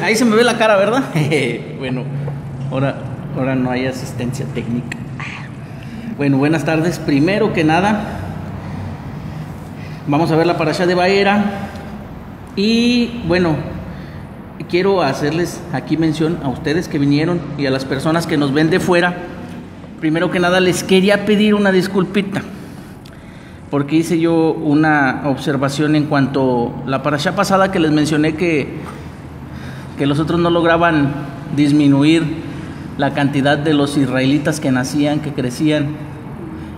Ahí se me ve la cara, ¿verdad? Bueno, ahora no hay asistencia técnica. Bueno, buenas tardes. Primero que nada, vamos a ver la parashá de Vaera. Y bueno, quiero hacerles aquí mención a ustedes que vinieron y a las personas que nos ven de fuera. Primero que nada, les quería pedir una disculpita, porque hice yo una observación en cuanto a la parashá pasada que les mencioné que los otros no lograban disminuir la cantidad de los israelitas que nacían, que crecían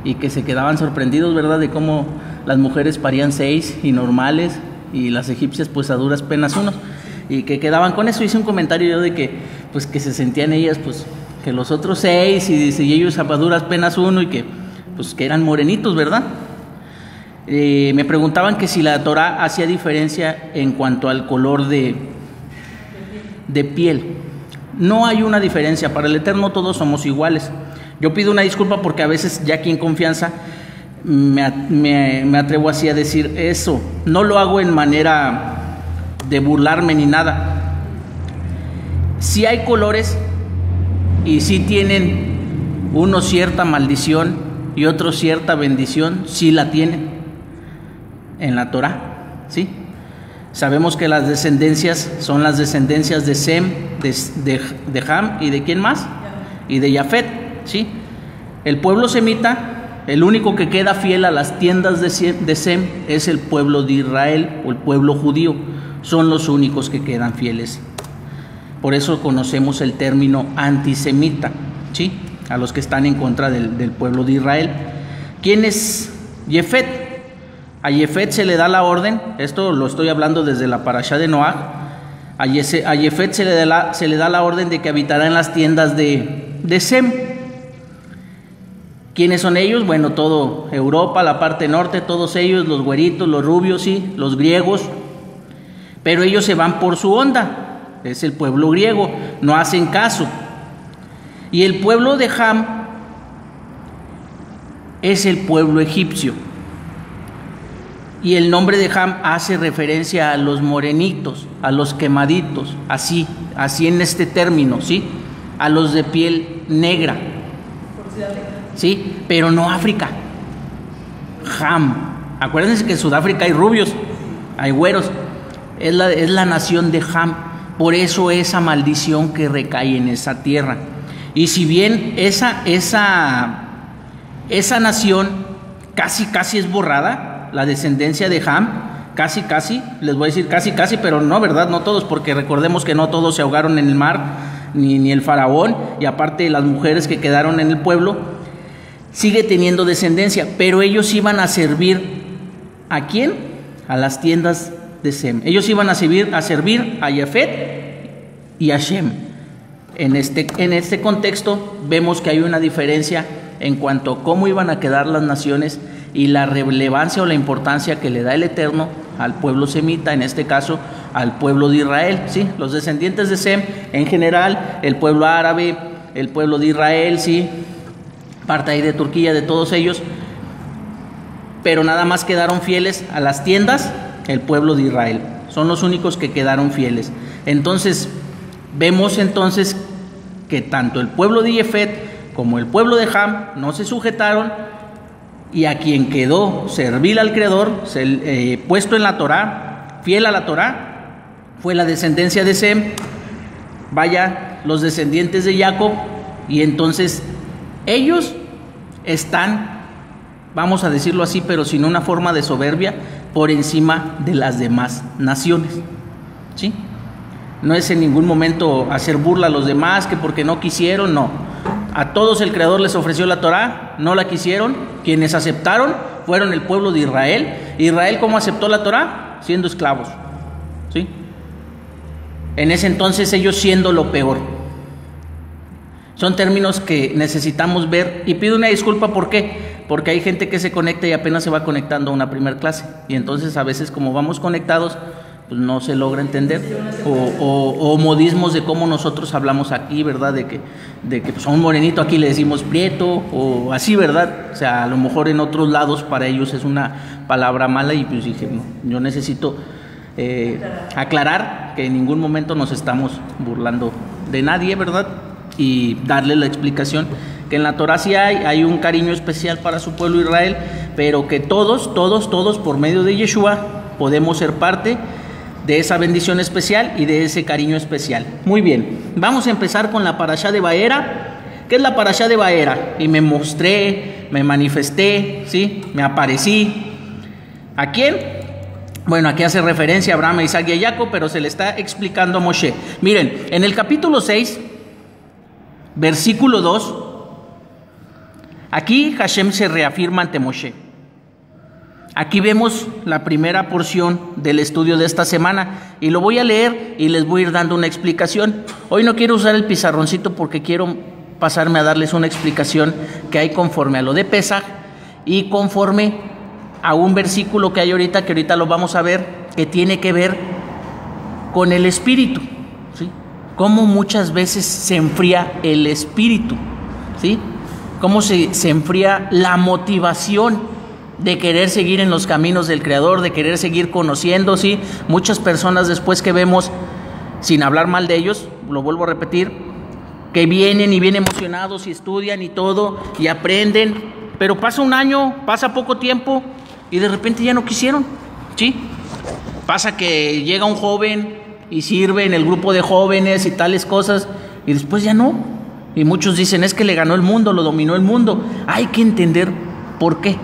y que se quedaban sorprendidos, ¿verdad?, de cómo las mujeres parían 6 y normales y las egipcias pues a duras penas 1, y que quedaban con eso. Hice un comentario yo de que pues que se sentían ellas pues que los otros 6 y ellos a duras penas 1 y que pues que eran morenitos, ¿verdad? Me preguntaban que si la Torah hacía diferencia en cuanto al color de piel. No hay una diferencia, para el Eterno todos somos iguales. Yo pido una disculpa porque a veces ya aquí en confianza me atrevo así a decir eso. No lo hago en manera de burlarme ni nada. Sí hay colores y sí tienen unos cierta maldición y otros cierta bendición, sí la tienen en la Torah, ¿sí? Sabemos que las descendencias son las descendencias de Sem, de Ham y de ¿quién más? Y de Jafet, ¿sí? El pueblo semita, el único que queda fiel a las tiendas de Sem es el pueblo de Israel o el pueblo judío. Son los únicos que quedan fieles. Por eso conocemos el término antisemita, ¿sí? A los que están en contra del pueblo de Israel. ¿Quién es Jefet? A Jefet se le da la orden, esto lo estoy hablando desde la parashá de Noaj. A Jefet se le da la orden de que habitará en las tiendas de Sem. ¿Quiénes son ellos? Bueno, todo Europa, la parte norte, todos ellos, los güeritos, los rubios, sí, los griegos. Pero ellos se van por su onda, es el pueblo griego, no hacen caso. Y el pueblo de Ham es el pueblo egipcio. Y el nombre de Ham hace referencia a los morenitos, a los quemaditos, así en este término, ¿sí? A los de piel negra, ¿sí? Pero no África. Ham. Acuérdense que en Sudáfrica hay rubios, hay güeros. Es la nación de Ham. Por eso esa maldición que recae en esa tierra. Y si bien esa nación casi es borrada, la descendencia de Ham, casi, les voy a decir casi, pero no, ¿verdad? No todos, porque recordemos que no todos se ahogaron en el mar, ni el faraón, y aparte las mujeres que quedaron en el pueblo, sigue teniendo descendencia, pero ellos iban a servir, ¿a quién? A las tiendas de Sem. Ellos iban a servir a Jafet y a Shem. En este contexto vemos que hay una diferencia en cuanto a cómo iban a quedar las naciones y la relevancia o la importancia que le da el Eterno al pueblo semita, en este caso al pueblo de Israel, ¿sí? Los descendientes de Sem en general, el pueblo árabe, el pueblo de Israel, ¿sí? Parte ahí de Turquía, de todos ellos, pero nada más quedaron fieles a las tiendas el pueblo de Israel, son los únicos que quedaron fieles. Entonces vemos entonces que tanto el pueblo de Jefet como el pueblo de Ham no se sujetaron, y a quien quedó servil al Creador, puesto en la Torah, fiel a la Torah, fue la descendencia de Sem, vaya, los descendientes de Jacob, y entonces ellos están, vamos a decirlo así, pero sin una forma de soberbia, por encima de las demás naciones, ¿sí? No es en ningún momento hacer burla a los demás, que porque no quisieron, no. A todos el Creador les ofreció la Torah, no la quisieron. Quienes aceptaron fueron el pueblo de Israel. Israel, ¿cómo aceptó la Torah? Siendo esclavos, ¿sí? En ese entonces ellos siendo lo peor. Son términos que necesitamos ver, y pido una disculpa, ¿por qué? Porque hay gente que se conecta y apenas se va conectando a una primer clase, y entonces a veces como vamos conectados, pues no se logra entender, o modismos de cómo nosotros hablamos aquí, ¿verdad? De que pues a un morenito aquí le decimos prieto, o así, ¿verdad? O sea, a lo mejor en otros lados para ellos es una palabra mala, y pues dije, no, yo necesito aclarar que en ningún momento nos estamos burlando de nadie, ¿verdad? Y darle la explicación que en la Torah sí hay un cariño especial para su pueblo Israel, pero que todos por medio de Yeshua podemos ser parte de esa bendición especial y de ese cariño especial. Muy bien, vamos a empezar con la parashá de Vaera. ¿Qué es la parashá de Vaera? Y me mostré, me manifesté, ¿sí? Me aparecí. ¿A quién? Bueno, aquí hace referencia a Abraham, a Isaac y a Jacob, pero se le está explicando a Moshe. Miren, en el capítulo 6, versículo 2, aquí Hashem se reafirma ante Moshe. Aquí vemos la primera porción del estudio de esta semana y lo voy a leer y les voy a ir dando una explicación. Hoy no quiero usar el pizarroncito porque quiero pasarme a darles una explicación que hay conforme a lo de Pesaj y conforme a un versículo que hay ahorita, que ahorita lo vamos a ver, que tiene que ver con el espíritu, ¿sí? Cómo muchas veces se enfría el espíritu, ¿sí? Cómo se enfría la motivación de querer seguir en los caminos del Creador, de querer seguir conociendo, ¿sí? Muchas personas después que vemos, sin hablar mal de ellos, lo vuelvo a repetir, que vienen y vienen emocionados y estudian y todo, y aprenden, pero pasa un año, pasa poco tiempo, y de repente ya no quisieron, ¿sí? Pasa que llega un joven y sirve en el grupo de jóvenes y tales cosas, y después ya no. Y muchos dicen, es que le ganó el mundo, lo dominó el mundo. Hay que entender por qué.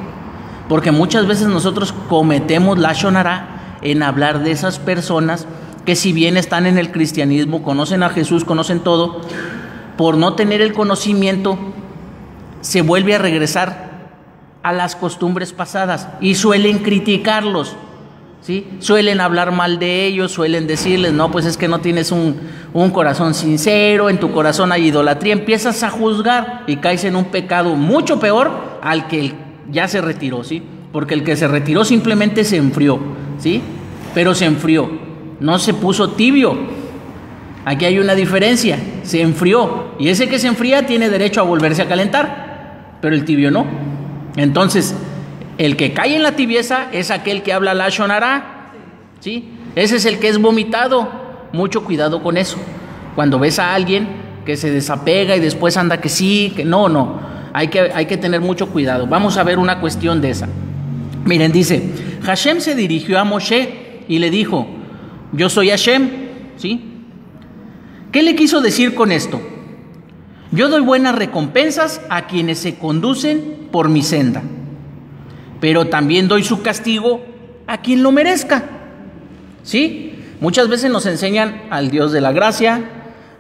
Porque muchas veces nosotros cometemos lashon hara en hablar de esas personas que si bien están en el cristianismo, conocen a Jesús, conocen todo, por no tener el conocimiento, se vuelve a regresar a las costumbres pasadas y suelen criticarlos, ¿sí? Suelen hablar mal de ellos, suelen decirles, no, pues es que no tienes un corazón sincero, en tu corazón hay idolatría, empiezas a juzgar y caes en un pecado mucho peor al que ya se retiró, ¿sí? Porque el que se retiró simplemente se enfrió, ¿sí? Pero se enfrió, no se puso tibio. Aquí hay una diferencia, se enfrió, y ese que se enfría tiene derecho a volverse a calentar, pero el tibio no. Entonces, el que cae en la tibieza es aquel que habla lashon hara, ¿sí? Ese es el que es vomitado. Mucho cuidado con eso. Cuando ves a alguien que se desapega y después anda que sí, que no. Hay que tener mucho cuidado. Vamos a ver una cuestión de esa. Miren, dice, Hashem se dirigió a Moshe y le dijo, yo soy Hashem, ¿sí? ¿Qué le quiso decir con esto? Yo doy buenas recompensas a quienes se conducen por mi senda, pero también doy su castigo a quien lo merezca, ¿sí? Muchas veces nos enseñan al Dios de la gracia,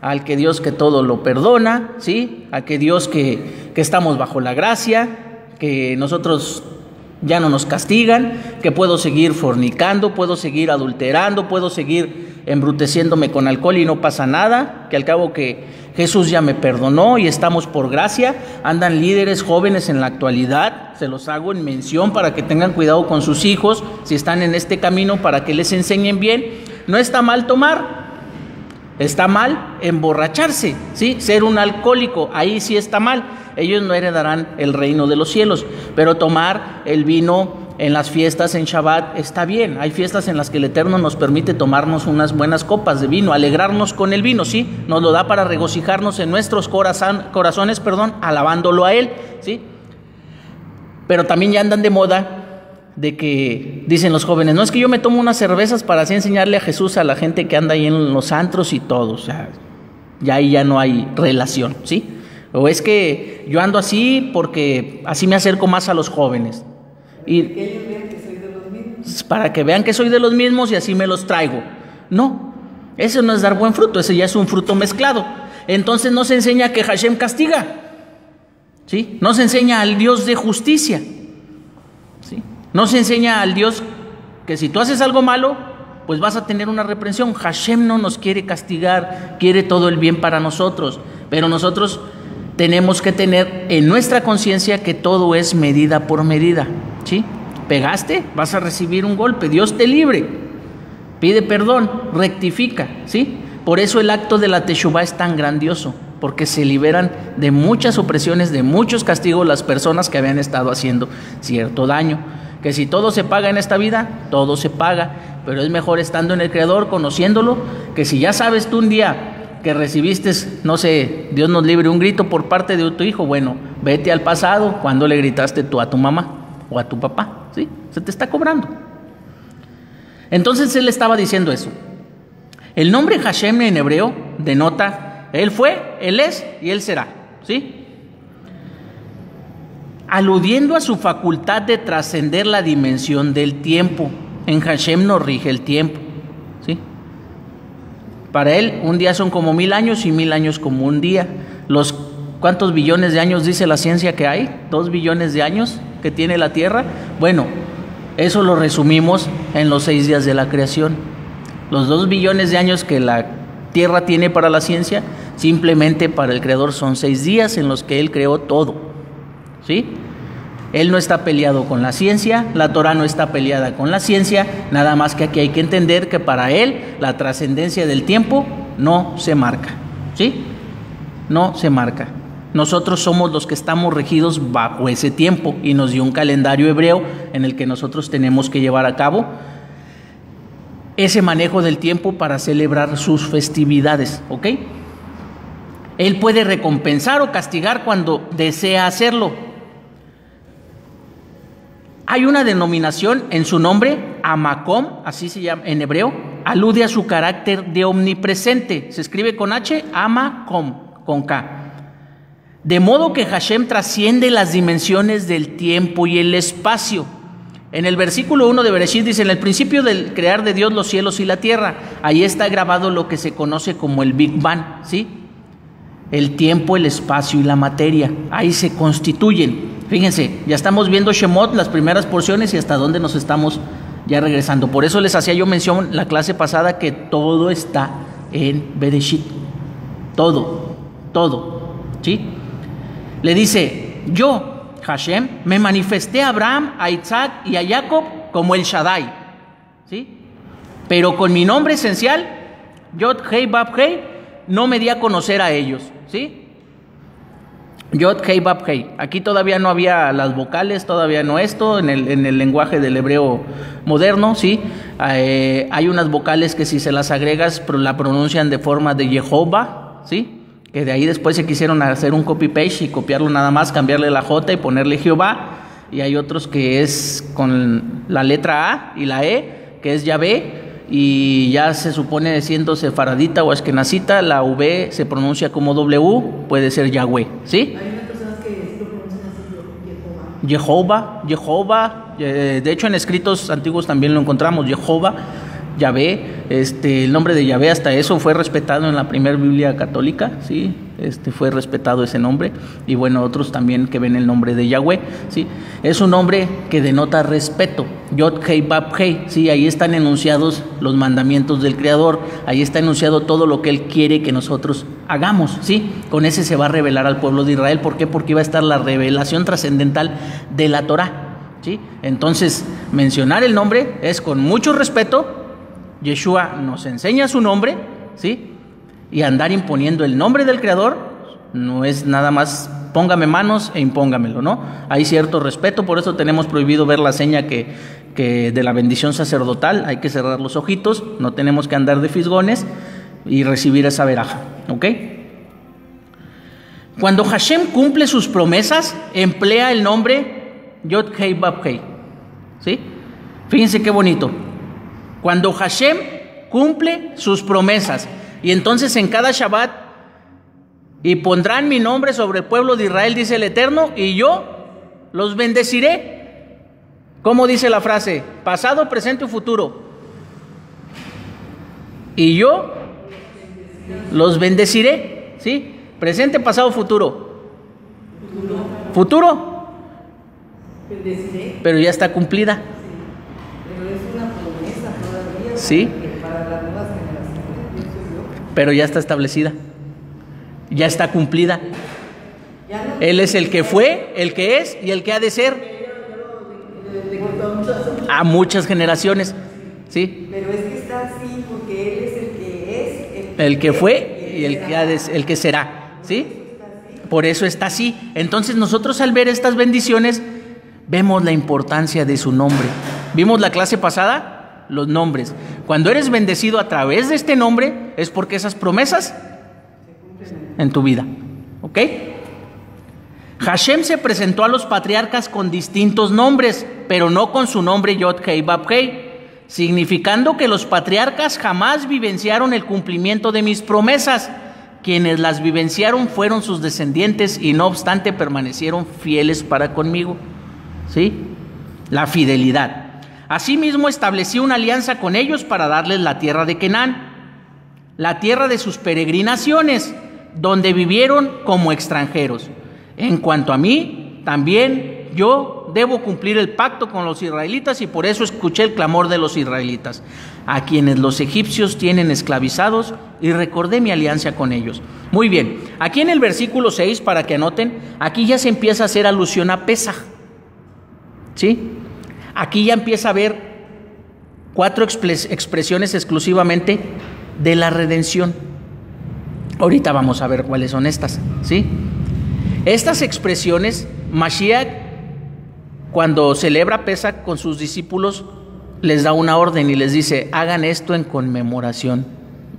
al que Dios que todo lo perdona, ¿sí? A que Dios que estamos bajo la gracia, que nosotros ya no nos castigan, que puedo seguir fornicando, puedo seguir adulterando, puedo seguir embruteciéndome con alcohol y no pasa nada, que al cabo que Jesús ya me perdonó y estamos por gracia. Andan líderes jóvenes en la actualidad, se los hago en mención para que tengan cuidado con sus hijos, si están en este camino, para que les enseñen bien. No está mal tomar, está mal emborracharse, ¿sí? Ser un alcohólico, ahí sí está mal. Ellos no heredarán el reino de los cielos, pero tomar el vino en las fiestas, en Shabbat, está bien. Hay fiestas en las que el Eterno nos permite tomarnos unas buenas copas de vino, alegrarnos con el vino, ¿sí? Nos lo da para regocijarnos en nuestros corazones, alabándolo a Él, ¿sí? Pero también ya andan de moda de que dicen los jóvenes, no, es que yo me tomo unas cervezas para así enseñarle a Jesús a la gente que anda ahí en los antros y todo. O sea, ya ahí ya no hay relación, ¿sí? O es que yo ando así porque así me acerco más a los jóvenes. Y que ellos vean que soy de los mismos. Para que vean que soy de los mismos y así me los traigo. No, eso no es dar buen fruto, ese ya es un fruto mezclado. Entonces no se enseña que Hashem castiga, ¿sí? No se enseña al Dios de justicia, ¿sí? No se enseña al Dios que si tú haces algo malo, pues vas a tener una reprensión. Hashem no nos quiere castigar, quiere todo el bien para nosotros, pero nosotros tenemos que tener en nuestra conciencia que todo es medida por medida, ¿sí? Pegaste, vas a recibir un golpe, Dios te libre, pide perdón, rectifica, ¿sí? Por eso el acto de la Teshuvá es tan grandioso, porque se liberan de muchas opresiones, de muchos castigos las personas que habían estado haciendo cierto daño. Que si todo se paga en esta vida, todo se paga, pero es mejor estando en el Creador, conociéndolo, que si ya sabes tú un día que recibiste, no sé, Dios nos libre, un grito por parte de tu hijo, bueno, vete al pasado, cuando le gritaste tú a tu mamá o a tu papá, ¿sí? Se te está cobrando. Entonces él estaba diciendo eso. El nombre Hashem en hebreo denota, él fue, él es y él será, ¿sí? Aludiendo a su facultad de trascender la dimensión del tiempo. En Hashem nos rige el tiempo, ¿sí? Para él un día son como 1000 años y 1000 años como un día. ¿Cuántos billones de años dice la ciencia que hay? 2 billones de años que tiene la Tierra. Bueno, eso lo resumimos en los 6 días de la creación. Los 2 billones de años que la Tierra tiene para la ciencia, simplemente para el Creador son 6 días en los que Él creó todo, ¿sí? Él no está peleado con la ciencia, la Torah no está peleada con la ciencia, nada más que aquí hay que entender que para Él la trascendencia del tiempo no se marca, ¿sí? No se marca. Nosotros somos los que estamos regidos bajo ese tiempo y nos dio un calendario hebreo en el que nosotros tenemos que llevar a cabo ese manejo del tiempo para celebrar sus festividades, ¿ok? Él puede recompensar o castigar cuando desea hacerlo. Hay una denominación en su nombre, Amakom, así se llama en hebreo, alude a su carácter de omnipresente. Se escribe con H, Amakom, con K. De modo que Hashem trasciende las dimensiones del tiempo y el espacio. En el versículo 1 de Bereshit dice, en el principio del crear de Dios los cielos y la tierra. Ahí está grabado lo que se conoce como el Big Bang, ¿sí? El tiempo, el espacio y la materia. Ahí se constituyen. Fíjense, ya estamos viendo Shemot, las primeras porciones y hasta dónde nos estamos ya regresando. Por eso les hacía yo mención la clase pasada que todo está en Bereshit. Todo, ¿sí? Le dice, yo, Hashem, me manifesté a Abraham, a Isaac y a Jacob como el Shaddai, ¿sí? Pero con mi nombre esencial, Yod Hei Bab Hei, no me di a conocer a ellos, ¿sí? Yod Hei Bab Hei. Aquí todavía no había las vocales, todavía no esto, en el lenguaje del hebreo moderno, ¿sí? Hay unas vocales que si se las agregas la pronuncian de forma de Jehová, ¿sí? Que de ahí después se quisieron hacer un copy-paste y copiarlo nada más, cambiarle la J y ponerle Jehová. Y hay otros que es con la letra A y la E, que es Yahvé, y ya se supone siendo sefaradita o eskenazita, la V se pronuncia como W, puede ser Yahweh, ¿sí? Hay unas personas que lo pronuncian así, Jehová, de hecho en escritos antiguos también lo encontramos, Jehová, Yahvé, el nombre de Yahvé hasta eso fue respetado en la primera Biblia católica, ¿sí? Fue respetado ese nombre, y bueno, otros también que ven el nombre de Yahweh, ¿sí? Es un nombre que denota respeto, Yod Hei Bab Hei, ¿sí? Ahí están enunciados los mandamientos del Creador, ahí está enunciado todo lo que Él quiere que nosotros hagamos, ¿sí? Con ese se va a revelar al pueblo de Israel. ¿Por qué? Porque iba a estar la revelación trascendental de la Torah, ¿sí? Entonces, mencionar el nombre es con mucho respeto. Yeshua nos enseña su nombre, ¿sí? Y andar imponiendo el nombre del Creador no es nada más póngame manos e impóngamelo, ¿no? Hay cierto respeto, por eso tenemos prohibido ver la seña que de la bendición sacerdotal, hay que cerrar los ojitos, no tenemos que andar de fisgones y recibir esa veraja, ¿ok? Cuando Hashem cumple sus promesas, emplea el nombre Yod Hei Bab Hei, ¿sí? Fíjense qué bonito. Cuando Hashem cumple sus promesas, y entonces en cada Shabbat, y pondrán mi nombre sobre el pueblo de Israel, dice el Eterno, y yo los bendeciré. ¿Cómo dice la frase? Pasado, presente y futuro. Y yo los bendeciré, ¿sí? Presente, pasado, futuro. Futuro. Pero ya está cumplida. Sí, pero ya está establecida, ya está cumplida. Él es el que fue, el que es y el que ha de ser a muchas generaciones, ¿sí? Pero es que está así porque Él es el que es, el que fue y el que será, ¿sí? Por eso está así. Entonces nosotros al ver estas bendiciones vemos la importancia de su nombre. Vimos la clase pasada los nombres. Cuando eres bendecido a través de este nombre, es porque esas promesas en tu vida. ¿Ok? Hashem se presentó a los patriarcas con distintos nombres, pero no con su nombre Yod-Hei Vav-Hei, significando que los patriarcas jamás vivenciaron el cumplimiento de mis promesas. Quienes las vivenciaron fueron sus descendientes y no obstante permanecieron fieles para conmigo. ¿Sí? La fidelidad. Asimismo establecí una alianza con ellos para darles la tierra de Canaán, la tierra de sus peregrinaciones, donde vivieron como extranjeros. En cuanto a mí, también yo debo cumplir el pacto con los israelitas y por eso escuché el clamor de los israelitas, a quienes los egipcios tienen esclavizados, y recordé mi alianza con ellos. Muy bien, aquí en el versículo 6, para que anoten, aquí ya se empieza a hacer alusión a Pesaj. ¿Sí? Aquí ya empieza a haber 4 expresiones exclusivamente de la redención. Ahorita vamos a ver cuáles son estas, ¿sí? Estas expresiones, Mashiach, cuando celebra Pesaj con sus discípulos, les da una orden y les dice: hagan esto en conmemoración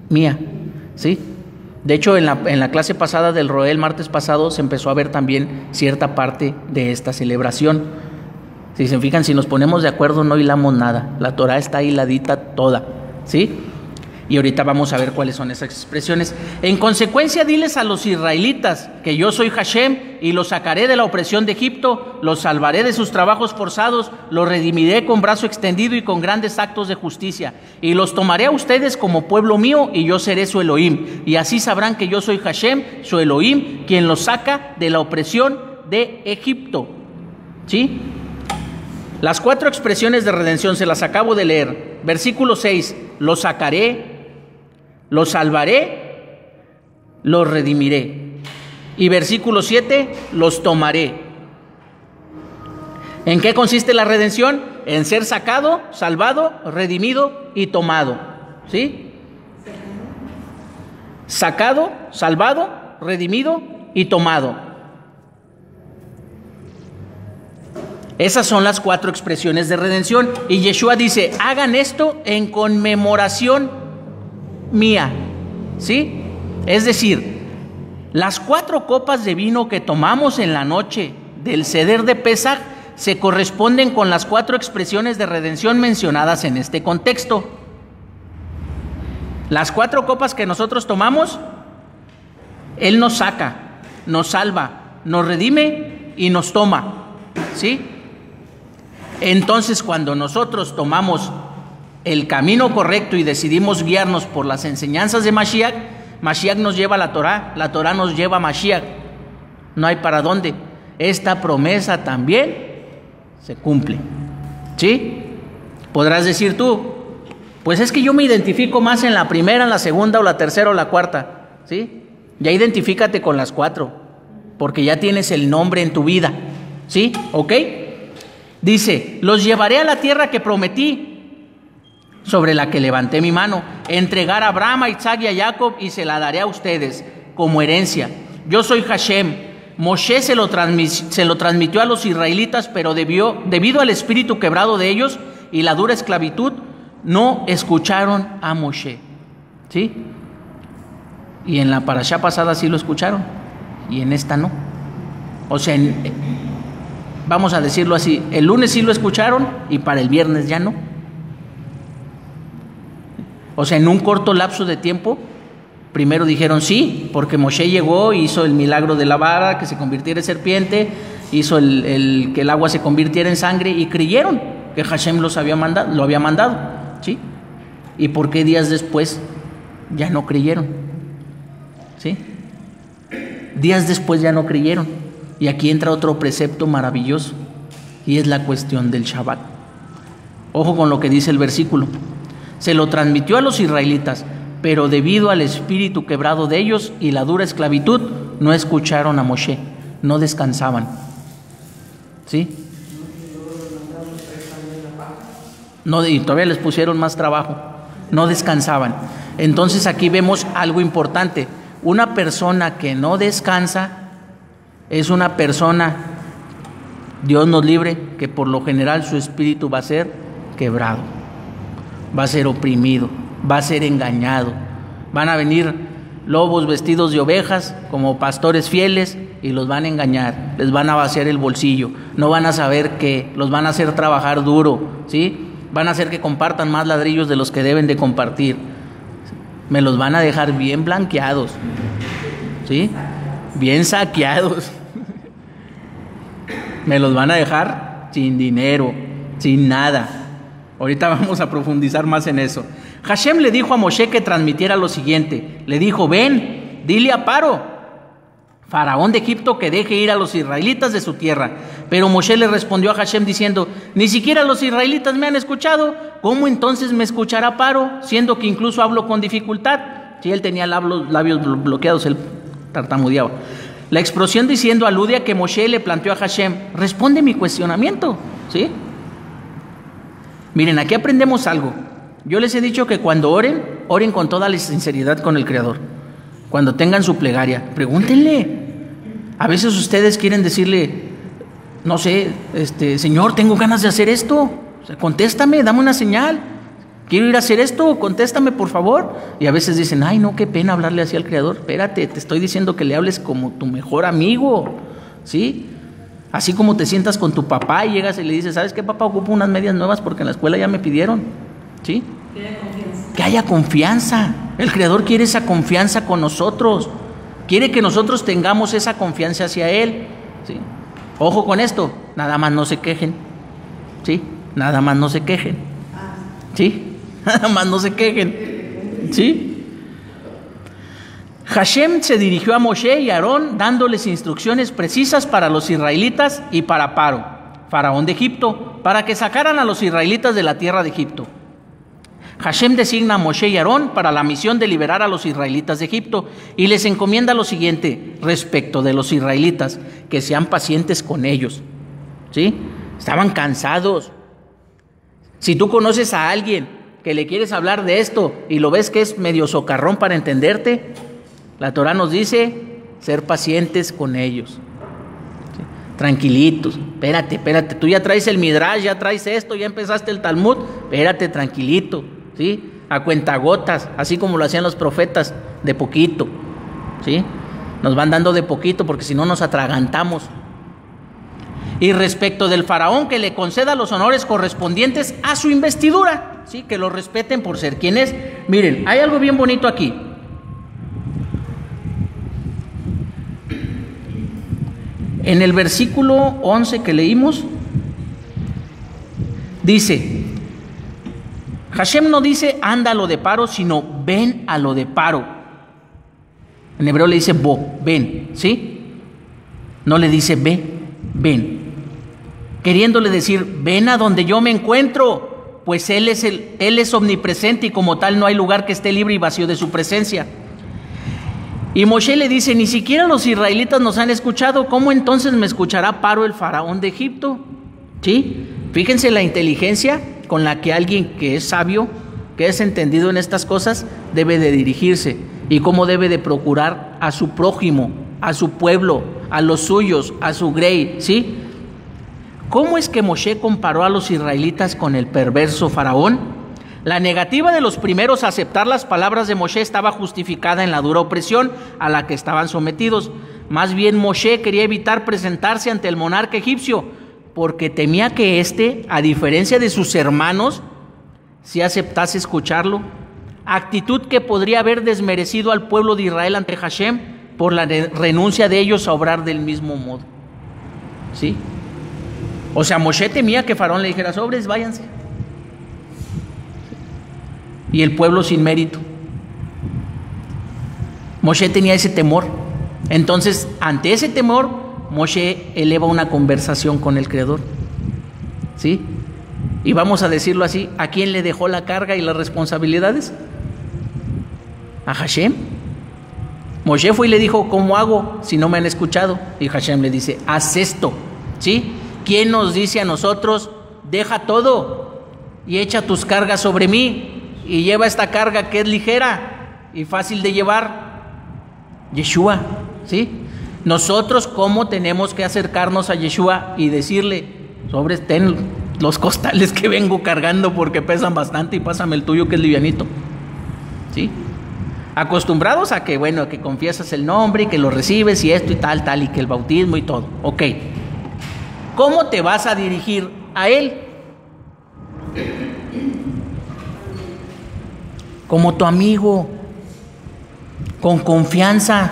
mía, ¿sí? De hecho, en la clase pasada del Roel, martes pasado, se empezó a ver también cierta parte de esta celebración. Si se fijan, si nos ponemos de acuerdo, no hilamos nada. La Torah está hiladita toda, ¿sí? Y ahorita vamos a ver cuáles son esas expresiones. En consecuencia, diles a los israelitas que yo soy Hashem y los sacaré de la opresión de Egipto, los salvaré de sus trabajos forzados, los redimiré con brazo extendido y con grandes actos de justicia, y los tomaré a ustedes como pueblo mío y yo seré su Elohim. Y así sabrán que yo soy Hashem, su Elohim, quien los saca de la opresión de Egipto. ¿Sí? Las 4 expresiones de redención se las acabo de leer. Versículo 6, los sacaré, los salvaré, los redimiré. Y versículo 7, los tomaré. ¿En qué consiste la redención? En ser sacado, salvado, redimido y tomado. ¿Sí? Sacado, salvado, redimido y tomado. Esas son las 4 expresiones de redención. Y Yeshua dice: hagan esto en conmemoración mía. ¿Sí? Es decir, las 4 copas de vino que tomamos en la noche del Seder de Pesaj se corresponden con las 4 expresiones de redención mencionadas en este contexto. Las 4 copas que nosotros tomamos, Él nos saca, nos salva, nos redime y nos toma. ¿Sí? Entonces, cuando nosotros tomamos el camino correcto y decidimos guiarnos por las enseñanzas de Mashiach, Mashiach nos lleva a la Torah nos lleva a Mashiach. No hay para dónde. Esta promesa también se cumple. ¿Sí? Podrás decir tú: pues es que yo me identifico más en la primera, en la segunda o la tercera o la cuarta. ¿Sí? Ya identifícate con las 4, porque ya tienes el nombre en tu vida. ¿Sí? ¿Ok? Dice: los llevaré a la tierra que prometí, sobre la que levanté mi mano, entregar a Abraham, a Isaac y a Jacob, y se la daré a ustedes como herencia. Yo soy Hashem. Moshe se lo transmitió a los israelitas, pero debido al espíritu quebrado de ellos y la dura esclavitud, no escucharon a Moshe. ¿Sí? Y en la parashá pasada sí lo escucharon, y en esta no. O sea, vamos a decirlo así, el lunes sí lo escucharon y para el viernes ya no. O sea, en un corto lapso de tiempo, primero dijeron sí, porque Moshe llegó, hizo el milagro de la vara, que se convirtiera en serpiente, hizo que el agua se convirtiera en sangre, y creyeron que Hashem lo había mandado. ¿Sí? ¿Y por qué días después ya no creyeron? ¿Sí? Días después ya no creyeron. Y aquí entra otro precepto maravilloso, y es la cuestión del Shabbat. Ojo con lo que dice el versículo. Se lo transmitió a los israelitas, pero debido al espíritu quebrado de ellos y la dura esclavitud, no escucharon a Moshe, no descansaban. ¿Sí? No, y todavía les pusieron más trabajo, no descansaban. Entonces aquí vemos algo importante. Una persona que no descansa es una persona, Dios nos libre, que por lo general su espíritu va a ser quebrado. va a ser oprimido, va a ser engañado. Van a venir lobos vestidos de ovejas como pastores fieles y los van a engañar, les van a vaciar el bolsillo, no van a saber qué, los van a hacer trabajar duro, ¿sí? Van a hacer que compartan más ladrillos de los que deben de compartir. Me los van a dejar bien blanqueados, ¿sí? Bien saqueados. Me los van a dejar sin dinero, sin nada. Ahorita vamos a profundizar más en eso. Hashem le dijo a Moshe que transmitiera lo siguiente. Le dijo, ven, dile a Paro, faraón de Egipto, que deje ir a los israelitas de su tierra. Pero Moshe le respondió a Hashem diciendo, ni siquiera los israelitas me han escuchado. ¿Cómo entonces me escuchará Paro, siendo que incluso hablo con dificultad? Si él tenía labios bloqueados, él tartamudeaba. La expresión diciendo alude a que Moshe le planteó a Hashem, responde mi cuestionamiento, ¿sí? Miren, aquí aprendemos algo. Yo les he dicho que cuando oren, oren con toda la sinceridad con el Creador. Cuando tengan su plegaria, pregúntenle. A veces ustedes quieren decirle, no sé, Señor, tengo ganas de hacer esto. O sea, contéstame, dame una señal. Quiero ir a hacer esto, contéstame por favor. Y a veces dicen, ay no, qué pena hablarle así al Creador. Espérate, te estoy diciendo que le hables como tu mejor amigo, ¿sí? Así como te sientas con tu papá y llegas y le dices, ¿sabes qué, papá? Ocupo unas medias nuevas porque en la escuela ya me pidieron, ¿sí? Que haya confianza. El Creador quiere esa confianza con nosotros. Quiere que nosotros tengamos esa confianza hacia Él, ¿sí? Ojo con esto, nada más no se quejen, ¿sí? Nada más no se quejen, ¿sí? Nada más no se quejen, ¿sí? Hashem se dirigió a Moshe y a Aarón dándoles instrucciones precisas para los israelitas y para Paro, faraón de Egipto, para que sacaran a los israelitas de la tierra de Egipto. Hashem designa a Moshe y Aarón para la misión de liberar a los israelitas de Egipto y les encomienda lo siguiente respecto de los israelitas, que sean pacientes con ellos, ¿sí? Estaban cansados. Si tú conoces a alguien que le quieres hablar de esto y lo ves que es medio socarrón para entenderte, la Torah nos dice ser pacientes con ellos, ¿sí? Tranquilitos, espérate, tú ya traes el Midrash, ya traes esto, ya empezaste el Talmud, espérate, tranquilito, ¿sí? A cuentagotas, así como lo hacían los profetas, de poquito, ¿sí? Nos van dando de poquito porque si no nos atragantamos. Y respecto del faraón, que le conceda los honores correspondientes a su investidura, ¿sí? Que lo respeten por ser quien es. Miren, hay algo bien bonito aquí. En el versículo 11 que leímos, dice, Hashem no dice anda a lo de Paro, sino ven a lo de Paro. En hebreo le dice bo, ven, ¿sí? No le dice ve, ven. Queriéndole decir, ven a donde yo me encuentro, pues Él es omnipresente y como tal no hay lugar que esté libre y vacío de su presencia. Y Moshe le dice, ni siquiera los israelitas nos han escuchado, ¿cómo entonces me escuchará Paro, el faraón de Egipto? ¿Sí? Fíjense la inteligencia con la que alguien que es sabio, que es entendido en estas cosas, debe de dirigirse y cómo debe de procurar a su prójimo, a su pueblo, a los suyos, a su grey, ¿sí? ¿Cómo es que Moshe comparó a los israelitas con el perverso faraón? La negativa de los primeros a aceptar las palabras de Moshe estaba justificada en la dura opresión a la que estaban sometidos. Más bien Moshe quería evitar presentarse ante el monarca egipcio, porque temía que éste, a diferencia de sus hermanos, sí aceptase escucharlo. Actitud que podría haber desmerecido al pueblo de Israel ante Hashem por la renuncia de ellos a obrar del mismo modo, ¿sí? O sea, Moshe temía que Faraón le dijera, sobres, váyanse. Y el pueblo sin mérito. Moshe tenía ese temor. Entonces, ante ese temor, Moshe eleva una conversación con el Creador, ¿sí? Y vamos a decirlo así, ¿a quién le dejó la carga y las responsabilidades? A Hashem. Moshe fue y le dijo, ¿cómo hago si no me han escuchado? Y Hashem le dice, haz esto, ¿sí? ¿Quién nos dice a nosotros, deja todo y echa tus cargas sobre mí y lleva esta carga que es ligera y fácil de llevar? Yeshua, ¿sí? Nosotros, ¿cómo tenemos que acercarnos a Yeshua y decirle, sobres, ten los costales que vengo cargando porque pesan bastante y pásame el tuyo que es livianito. ¿Sí? Acostumbrados a que, bueno, que confiesas el nombre y que lo recibes y esto y tal, y que el bautismo y todo. Ok. ¿Cómo te vas a dirigir a Él? Como tu amigo, con confianza.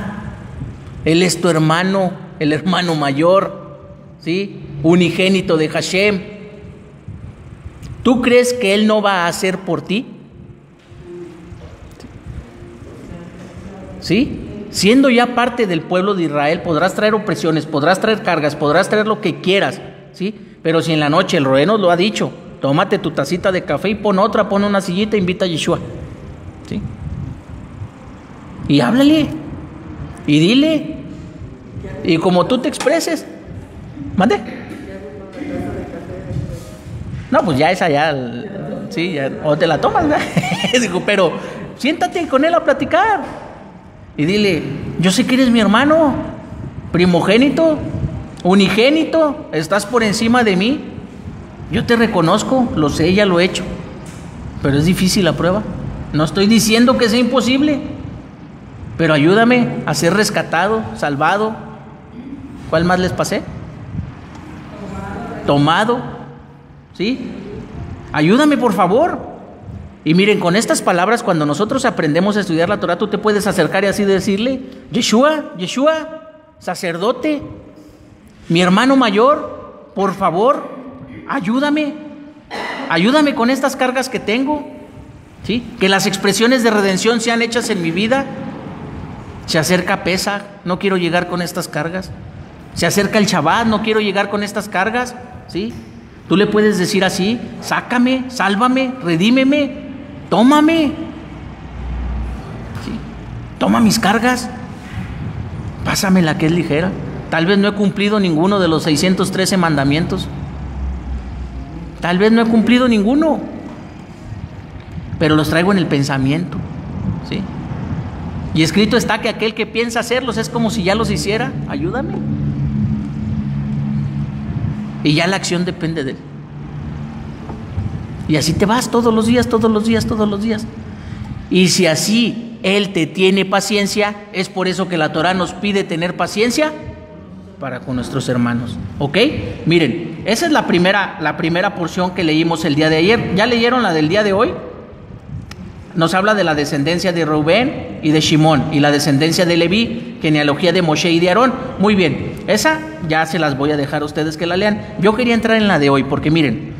Él es tu hermano, el hermano mayor, ¿sí? Unigénito de Hashem. ¿Tú crees que Él no va a hacer por ti? ¿Sí? Siendo ya parte del pueblo de Israel, podrás traer opresiones, podrás traer cargas, podrás traer lo que quieras, ¿sí? Pero si en la noche el Roé nos lo ha dicho, tómate tu tacita de café y pon otra, pon una sillita e invita a Yeshua, ¿sí? Y háblale, y dile, y como tú te expreses, mande. No, pues ya esa ya, sí, ya, o te la tomas, ¿no? Digo, pero siéntate con él a platicar. Y dile, yo sé que eres mi hermano, primogénito, unigénito, estás por encima de mí. Yo te reconozco, lo sé, ya lo he hecho. Pero es difícil la prueba. No estoy diciendo que sea imposible, pero ayúdame a ser rescatado, salvado. ¿Cuál más les pasé? Tomado. ¿Sí? Ayúdame, por favor. Y miren, con estas palabras, cuando nosotros aprendemos a estudiar la Torah, tú te puedes acercar y así decirle, Yeshua, Yeshua, sacerdote, mi hermano mayor, por favor, ayúdame con estas cargas que tengo, ¿sí? Que las expresiones de redención sean hechas en mi vida. Se acerca Pesaj, no quiero llegar con estas cargas. Se acerca el Shabbat, no quiero llegar con estas cargas, ¿sí? Tú le puedes decir así, sácame, sálvame, redímeme, tómame, ¿sí? Toma mis cargas, pásame la que es ligera. Tal vez no he cumplido ninguno de los 613 mandamientos, tal vez no he cumplido ninguno, pero los traigo en el pensamiento, ¿sí? Y escrito está que aquel que piensa hacerlos es como si ya los hiciera. Ayúdame. Y ya la acción depende de él. Y así te vas todos los días, todos los días, todos los días. Y si así Él te tiene paciencia, es por eso que la Torah nos pide tener paciencia para con nuestros hermanos. ¿Ok? Miren, esa es la primera porción que leímos el día de ayer. ¿Ya leyeron la del día de hoy? Nos habla de la descendencia de Rubén y de Shimón, y la descendencia de Leví, genealogía de Moshe y de Aarón. Muy bien, esa ya se las voy a dejar a ustedes que la lean. Yo quería entrar en la de hoy, porque miren,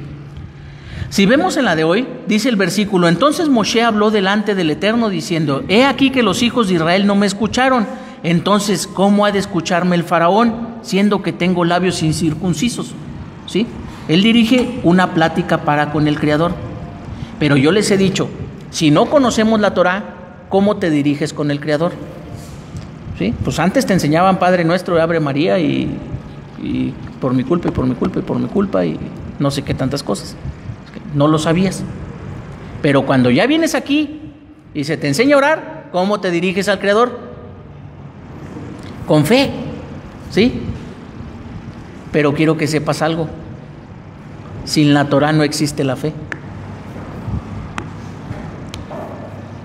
si vemos en la de hoy, dice el versículo, entonces Moshe habló delante del Eterno diciendo, he aquí que los hijos de Israel no me escucharon, entonces ¿cómo ha de escucharme el faraón, siendo que tengo labios incircuncisos? ¿Sí? Él dirige una plática para con el Creador, pero yo les he dicho, si no conocemos la Torah, ¿cómo te diriges con el Creador? ¿Sí? Pues antes te enseñaban Padre Nuestro, Ave María y por mi culpa y por mi culpa y por mi culpa y no sé qué tantas cosas. No lo sabías. Pero cuando ya vienes aquí y se te enseña a orar, ¿cómo te diriges al Creador? Con fe, ¿sí? Pero quiero que sepas algo. Sin la Torah no existe la fe.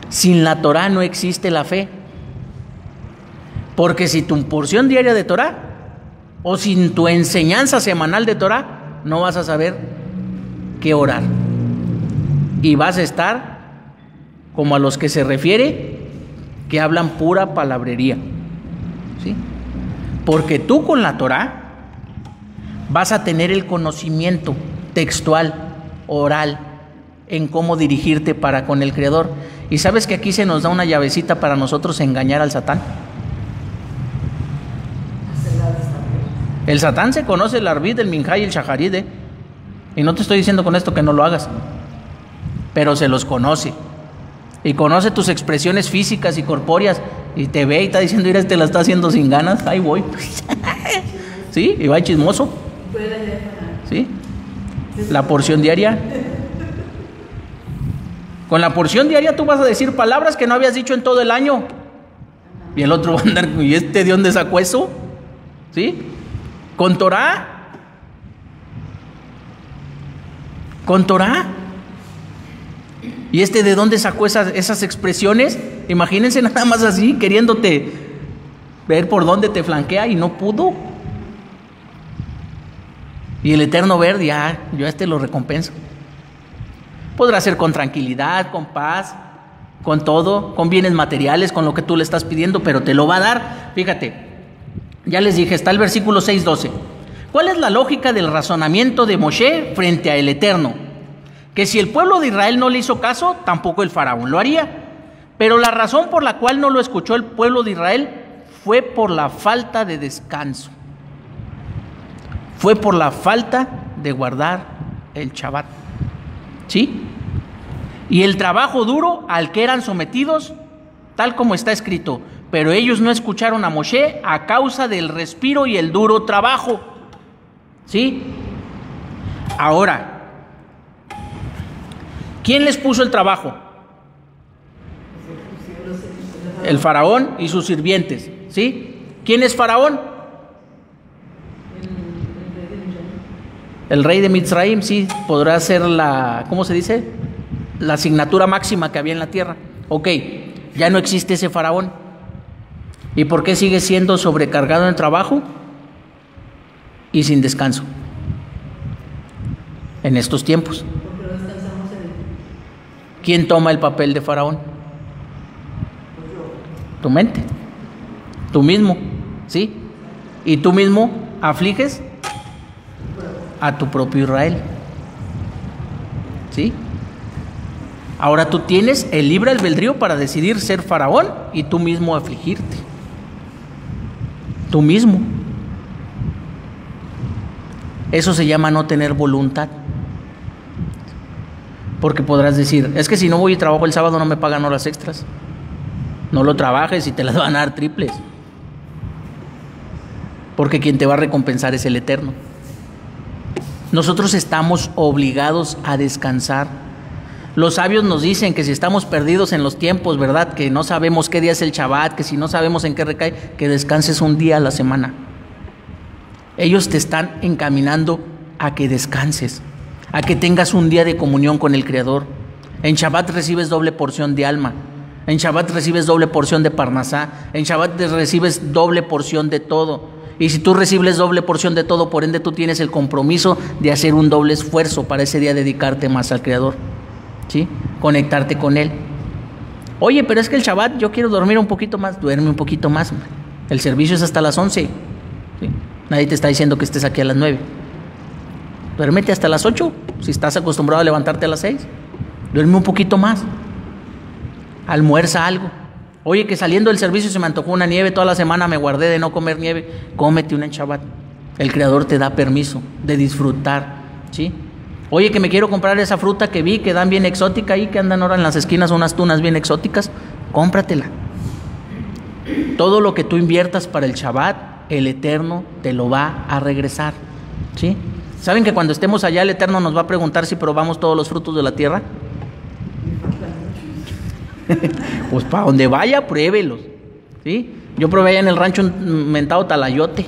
Sin la Torah no existe la fe. Porque si tu porción diaria de Torah o sin tu enseñanza semanal de Torah, no vas a saber qué orar. Y vas a estar como a los que se refiere que hablan pura palabrería. ¿Sí? Porque tú con la Torah vas a tener el conocimiento textual, oral, en cómo dirigirte para con el Creador. Y sabes que aquí se nos da una llavecita para nosotros engañar al Satán. El Satán se conoce el Arbit, el Minjá y el Shaharit, y no te estoy diciendo con esto que no lo hagas, pero se los conoce. Y conoce tus expresiones físicas y corpóreas, y te ve y está diciendo, mira, este la está haciendo sin ganas, ahí voy. ¿Sí? Y va chismoso. ¿Sí? La porción diaria. Con la porción diaria tú vas a decir palabras que no habías dicho en todo el año. Y el otro va a andar, ¿y este de dónde sacó eso? ¿Sí? Con Torah. con Torah. ¿Y de dónde sacó esas expresiones? Imagínense nada más así, queriéndote ver por dónde te flanquea y no pudo. Y el Eterno ver, ya, yo lo recompenso. Podrá ser con tranquilidad, con paz, con todo, con bienes materiales, con lo que tú le estás pidiendo, pero te lo va a dar. Fíjate, ya les dije, está el versículo 6:12. ¿Cuál es la lógica del razonamiento de Moshe frente a el Eterno? Que si el pueblo de Israel no le hizo caso, tampoco el faraón lo haría. Pero la razón por la cual no lo escuchó el pueblo de Israel fue por la falta de descanso. Fue por la falta de guardar el Shabbat. ¿Sí? Y el trabajo duro al que eran sometidos, tal como está escrito. Pero ellos no escucharon a Moshe a causa del respiro y el duro trabajo. ¿Sí? Ahora, ¿quién les puso el trabajo? El faraón y sus sirvientes. ¿Sí? ¿Quién es faraón? El rey de Mitzrayim, sí, podrá ser ¿cómo se dice? La asignatura máxima que había en la tierra. Ok, ya no existe ese faraón. ¿Y por qué sigue siendo sobrecargado en trabajo y sin descanso en estos tiempos? ¿Quién toma el papel de faraón? Tu mente, tú mismo, ¿sí? Y tú mismo afliges a tu propio Israel, ¿sí? Ahora tú tienes el libre albedrío para decidir ser faraón y tú mismo afligirte, tú mismo. Eso se llama no tener voluntad. Porque podrás decir, es que si no voy y trabajo el sábado no me pagan horas extras. No lo trabajes y te las van a dar triples. Porque quien te va a recompensar es el Eterno. Nosotros estamos obligados a descansar. Los sabios nos dicen que si estamos perdidos en los tiempos, ¿verdad? Que no sabemos qué día es el Shabbat, que si no sabemos en qué recae, que descanses un día a la semana. Ellos te están encaminando a que descanses, a que tengas un día de comunión con el Creador. En Shabbat recibes doble porción de alma. En Shabbat recibes doble porción de parnasá. En Shabbat recibes doble porción de todo. Y si tú recibes doble porción de todo, por ende tú tienes el compromiso de hacer un doble esfuerzo para ese día dedicarte más al Creador, ¿sí? Conectarte con Él. Oye, pero es que el Shabbat yo quiero dormir un poquito más. Duerme un poquito más, hombre. El servicio es hasta las 11, ¿sí? Nadie te está diciendo que estés aquí a las 9. Duérmete hasta las 8, si estás acostumbrado a levantarte a las 6. Duerme un poquito más. Almuerza algo. Oye, que saliendo del servicio se me antojó una nieve, toda la semana me guardé de no comer nieve. Cómete una en Shabbat. El Creador te da permiso de disfrutar, ¿sí? Oye, que me quiero comprar esa fruta que vi, que dan bien exótica ahí, que andan ahora en las esquinas unas tunas bien exóticas. Cómpratela. Todo lo que tú inviertas para el Shabbat, el Eterno te lo va a regresar, ¿sí? ¿Saben que cuando estemos allá el Eterno nos va a preguntar si probamos todos los frutos de la tierra? Pues para donde vaya, pruébelos, ¿sí? Yo probé allá en el rancho un mentado talayote.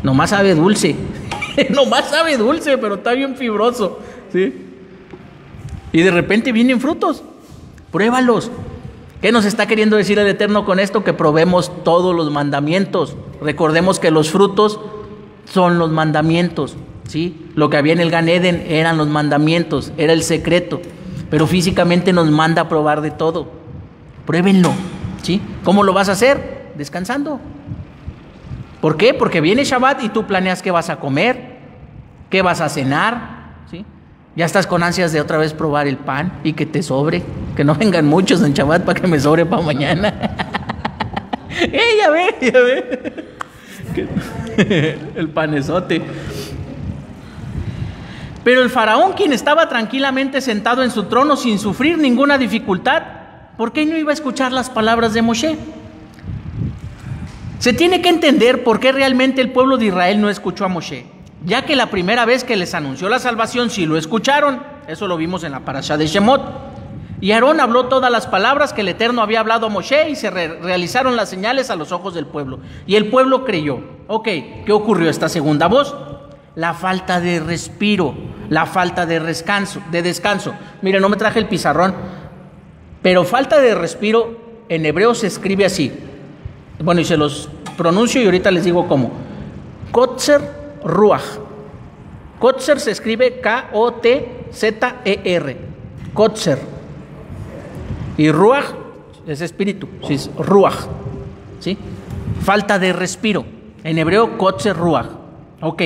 Nomás sabe dulce. Nomás sabe dulce, pero está bien fibroso, ¿sí? Y de repente vienen frutos. Pruébalos. ¿Qué nos está queriendo decir el Eterno con esto? Que probemos todos los mandamientos. Recordemos que los frutos son los mandamientos, ¿sí? Lo que había en el Gan Eden eran los mandamientos, era el secreto. Pero físicamente nos manda a probar de todo. Pruébenlo, ¿sí? ¿Cómo lo vas a hacer? Descansando. ¿Por qué? Porque viene Shabbat y tú planeas qué vas a comer, qué vas a cenar, ¿sí? Ya estás con ansias de otra vez probar el pan y que te sobre, que no vengan muchos en Shabbat para que me sobre para mañana. Ya ve. El panezote. Pero el faraón, quien estaba tranquilamente sentado en su trono sin sufrir ninguna dificultad, ¿por qué no iba a escuchar las palabras de Moshe? Se tiene que entender por qué realmente el pueblo de Israel no escuchó a Moshe, ya que la primera vez que les anunció la salvación sí lo escucharon. Eso lo vimos en la parashá de Shemot. Y Aarón habló todas las palabras que el Eterno había hablado a Moshe y se realizaron las señales a los ojos del pueblo. Y el pueblo creyó. Ok, ¿qué ocurrió esta segunda voz? La falta de respiro La falta de descanso. Mire, no me traje el pizarrón, pero falta de respiro en hebreo se escribe así. Bueno, y se los pronuncio y ahorita les digo cómo. Kotzer Ruach. Kotzer se escribe Kotzer. Kotzer. Y Ruach es espíritu, sí, es Ruach. ¿Sí? Falta de respiro. En hebreo, Kotzer Ruach. Ok.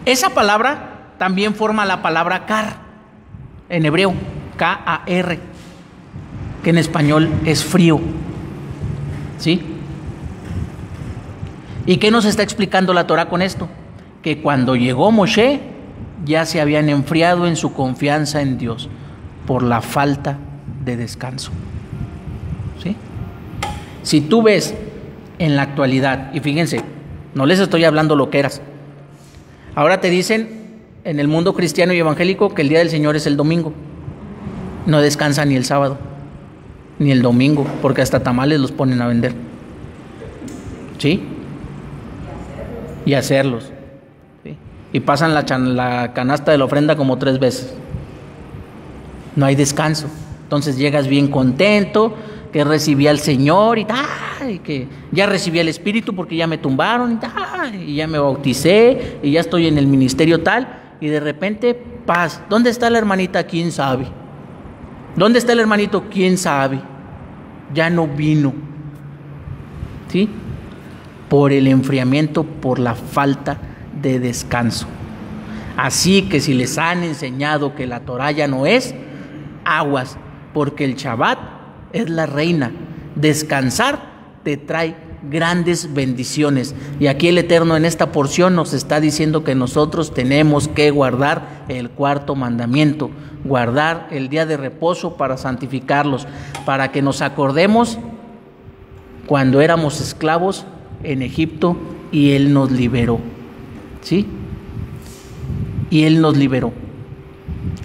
Esa palabra también forma la palabra kar. En hebreo, K-A-R. Que en español es frío. ¿Sí? ¿Y qué nos está explicando la Torah con esto? Que cuando llegó Moshe, ya se habían enfriado en su confianza en Dios por la falta de descanso. ¿Sí? Si tú ves en la actualidad, y fíjense, no les estoy hablando loqueras, ahora te dicen en el mundo cristiano y evangélico que el día del Señor es el domingo. No descansa ni el sábado, ni el domingo, porque hasta tamales los ponen a vender. ¿Sí? Y hacerlos. ¿Sí? Y pasan la canasta de la ofrenda como 3 veces. No hay descanso. Entonces llegas bien contento, que recibí al Señor y que ya recibí al Espíritu porque ya me tumbaron y ya me bauticé y ya estoy en el ministerio tal, y de repente paz. ¿Dónde está la hermanita? ¿Quién sabe? ¿Dónde está el hermanito? ¿Quién sabe? Ya no vino. ¿Sí? Por el enfriamiento, por la falta de descanso. Así que si les han enseñado que la Torah ya no es, aguas, porque el Shabbat es la reina. Descansar te trae grandes bendiciones. Y aquí el Eterno en esta porción nos está diciendo que nosotros tenemos que guardar el 4º mandamiento, guardar el día de reposo para santificarlos, para que nos acordemos cuando éramos esclavos en Egipto y Él nos liberó. ¿Sí? Y Él nos liberó.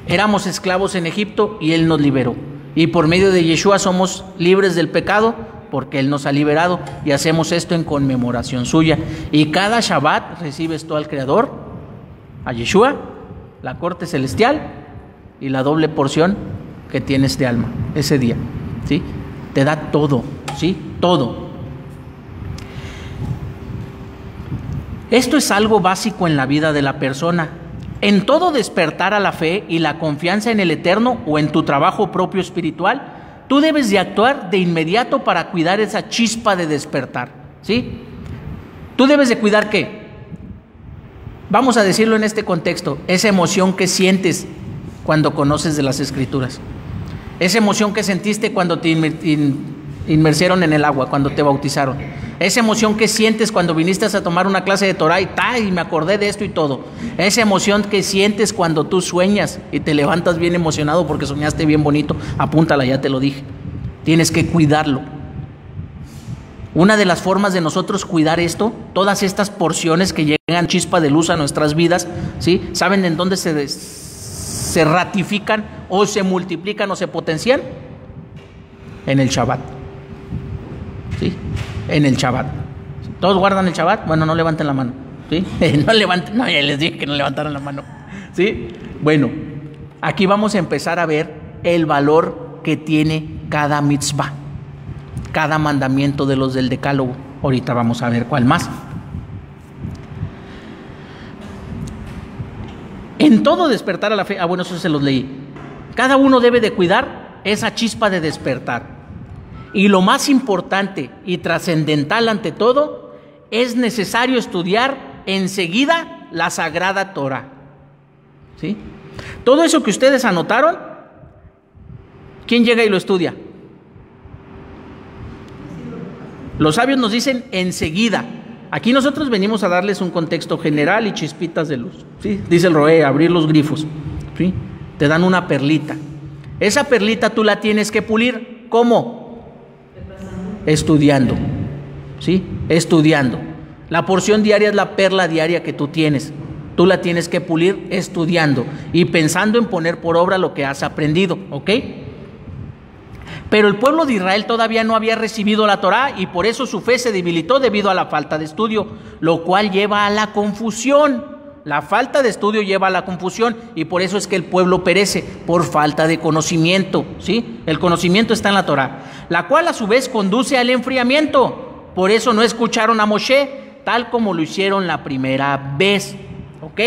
Éramos esclavos en Egipto y Él nos liberó. Y por medio de Yeshua somos libres del pecado porque Él nos ha liberado, y hacemos esto en conmemoración suya. Y cada Shabbat recibes tú al Creador, a Yeshua, la corte celestial y la doble porción que tienes de alma ese día. ¿Sí? Te da todo, ¿sí? Todo. Esto es algo básico en la vida de la persona. En todo despertar a la fe y la confianza en el Eterno o en tu trabajo propio espiritual, tú debes de actuar de inmediato para cuidar esa chispa de despertar, ¿sí? Tú debes de cuidar ¿qué? Vamos a decirlo en este contexto, esa emoción que sientes cuando conoces de las Escrituras, esa emoción que sentiste cuando te inmersieron en el agua, cuando te bautizaron, esa emoción que sientes cuando viniste a tomar una clase de Torah y me acordé de esto y todo, esa emoción que sientes cuando tú sueñas y te levantas bien emocionado porque soñaste bien bonito, apúntala, ya te lo dije, tienes que cuidarlo. Una de las formas de nosotros cuidar esto, todas estas porciones que llegan chispa de luz a nuestras vidas, ¿sí? ¿Saben en dónde se ratifican o se multiplican o se potencian? En el Shabbat. ¿Sí? En el Shabbat. ¿Todos guardan el Shabbat? Bueno, no levanten la mano. ¿Sí? No levanten, no, ya les dije que no levantaran la mano. ¿Sí? Bueno, aquí vamos a empezar a ver el valor que tiene cada mitzvah, cada mandamiento de los del Decálogo. Ahorita vamos a ver cuál más. En todo despertar a la fe, bueno, eso se los leí. Cada uno debe de cuidar esa chispa de despertar. Y lo más importante y trascendental ante todo, es necesario estudiar enseguida la Sagrada Torah. ¿Sí? Todo eso que ustedes anotaron, ¿quién llega y lo estudia? Los sabios nos dicen enseguida. Aquí nosotros venimos a darles un contexto general y chispitas de luz. ¿Sí? Dice el Roé, abrir los grifos. ¿Sí? Te dan una perlita. Esa perlita tú la tienes que pulir. ¿Cómo? Estudiando. ¿Sí? Estudiando. La porción diaria es la perla diaria que tú tienes. Tú la tienes que pulir estudiando y pensando en poner por obra lo que has aprendido. ¿Ok? Pero el pueblo de Israel todavía no había recibido la Torá y por eso su fe se debilitó debido a la falta de estudio, lo cual lleva a la confusión. La falta de estudio lleva a la confusión y por eso es que el pueblo perece, por falta de conocimiento, ¿sí? El conocimiento está en la Torá, la cual a su vez conduce al enfriamiento. Por eso no escucharon a Moshe, tal como lo hicieron la primera vez, ¿ok?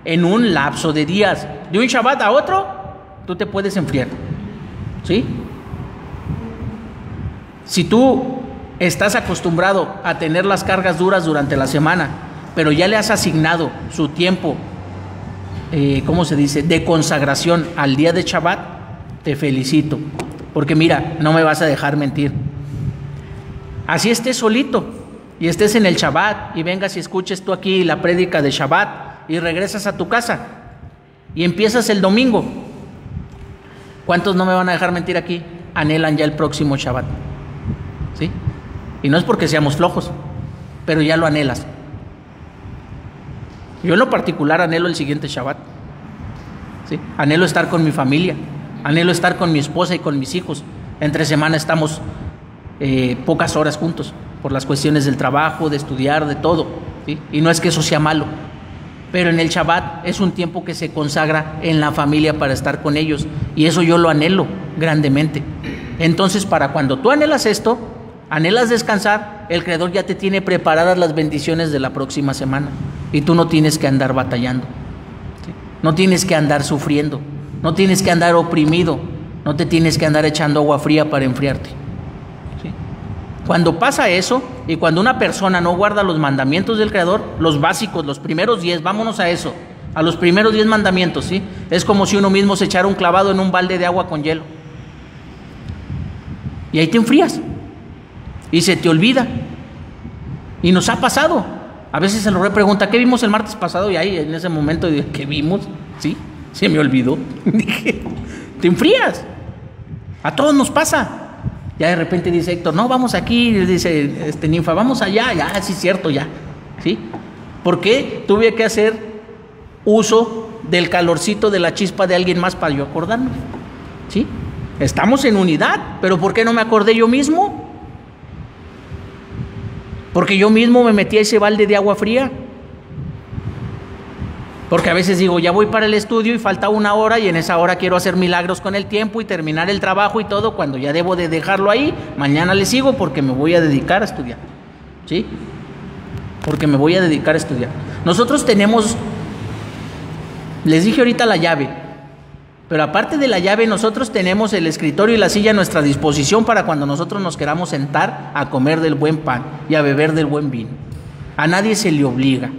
En un lapso de días. De un Shabbat a otro, tú te puedes enfriar, ¿sí? Si tú estás acostumbrado a tener las cargas duras durante la semana, pero ya le has asignado su tiempo, ¿cómo se dice?, de consagración al día de Shabbat, te felicito, porque mira, no me vas a dejar mentir. Así estés solito y estés en el Shabbat y vengas y escuches tú aquí la prédica de Shabbat y regresas a tu casa y empiezas el domingo. ¿Cuántos no me van a dejar mentir aquí? Anhelan ya el próximo Shabbat, ¿sí? Y no es porque seamos flojos, pero ya lo anhelas. Yo en lo particular anhelo el siguiente Shabbat, ¿sí? Anhelo estar con mi familia, anhelo estar con mi esposa y con mis hijos. Entre semana estamos pocas horas juntos, por las cuestiones del trabajo, de estudiar, de todo, ¿sí? Y no es que eso sea malo, pero en el Shabbat es un tiempo que se consagra en la familia para estar con ellos, y eso yo lo anhelo grandemente. Entonces, para cuando tú anhelas esto, anhelas descansar, el Creador ya te tiene preparadas las bendiciones de la próxima semana y tú no tienes que andar batallando, ¿sí? No tienes que andar sufriendo, no tienes que andar oprimido, no te tienes que andar echando agua fría para enfriarte, ¿sí? Cuando pasa eso y cuando una persona no guarda los mandamientos del Creador, los básicos, los primeros 10, vámonos a eso, a los primeros 10 mandamientos, ¿sí? Es como si uno mismo se echara un clavado en un balde de agua con hielo y ahí te enfrías y se te olvida. Y nos ha pasado. A veces se lo repregunta, ¿qué vimos el martes pasado? Y ahí en ese momento dije, ¿qué vimos? Sí, se me olvidó. Dije, te enfrías. A todos nos pasa. Ya de repente dice Héctor, no, vamos aquí, dice Ninfa, vamos allá, ya, sí es cierto, ya. ¿Sí? ¿Por qué tuve que hacer uso del calorcito de la chispa de alguien más para yo acordarme? ¿Sí? Estamos en unidad, pero ¿por qué no me acordé yo mismo? Porque yo mismo me metí a ese balde de agua fría. Porque a veces digo, ya voy para el estudio y falta una hora y en esa hora quiero hacer milagros con el tiempo y terminar el trabajo y todo, cuando ya debo de dejarlo ahí. Mañana le sigo porque me voy a dedicar a estudiar, ¿sí? Porque me voy a dedicar a estudiar. Nosotros tenemos, les dije ahorita la llave, pero aparte de la llave nosotros tenemos el escritorio y la silla a nuestra disposición para cuando nosotros nos queramos sentar a comer del buen pan y a beber del buen vino. A nadie se le obliga.